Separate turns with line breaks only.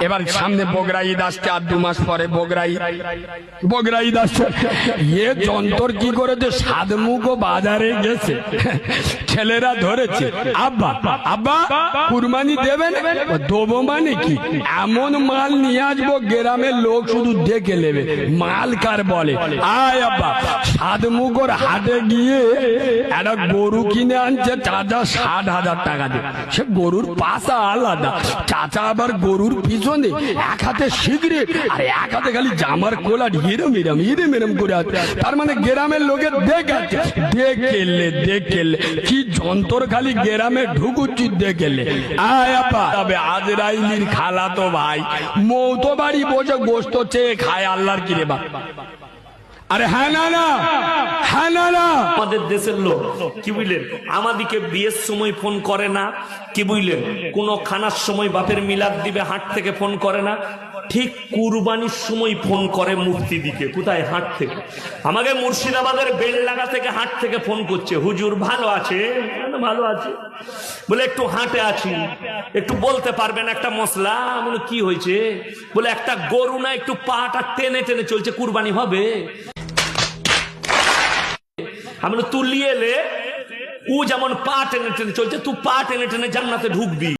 এবার সামনে বগরা ঈদ আসছে, আর 2 মাস পরে বগরা ঈদ আসছে। এ যন্ত্র কি করেছে, সাদমুগো বাজারে গেছে, ছেলেরা ধরেছে, আব্বা আব্বা কুরবানি দেবেন? দেবো মানে কি, এমন মাল নিয়ে আসবো গ্রামের লোক শুধু দেখে নেবে মাল কার বলে। আয় আব্বা, সাদমুগোর হাটে গিয়ে একটা গরু কিনে আনছে চাচা 60,000 টাকা দিয়ে। সে গরুর পাশা আলাদা, চাচা আবার গরুর পিছনে এক হাতে সিগারেট আর এক হাতে খালি জামার কোলার হিরেম করে আছে। তার মানে গ্রামের লোকের দেখেলে কি যন্ত্র খালি গ্রামে ঢুকুচ্ছি দেখেলে। আয় আপা, তবে আজরাইলির খালা তো ভাই মৌতো বাড়ি বসে গোস্ত চেয়ে খায় আল্লাহর কিরে বা। আরে হ্যাঁ না না, হ্যাঁ না না,
আমাদের দেশের লোক কি বুঝলেন, আমাদিকে বিয়ের সময় ফোন করে না, কি বুঝলেন, কোন খানার সময় বাপের মিলাদ দিবে হাট থেকে ফোন করে না, ঠিক কুরবানির সময় ফোন করে মুফতি দিকে। কোথায়? হাট থেকে। আমাকে মুর্শিদাবাদের বেলডাঙ্গা থেকে হাট থেকে ফোন করছে, হুজুর ভালো আছে? ভালো আছে। বলে একটু হাটে আছি, একটু বলতে পারবেন একটা মশলা? বলে কি হয়েছে? বলে একটা গরু না একটু পাটা টেনে টেনে চলছে, কুরবানি হবে। আমি তুলিয়ে এলে ও যেমন পা টেনে টেনে চলছে, তুই পা টেনে টেনে জান্নাতে ঢুকবি।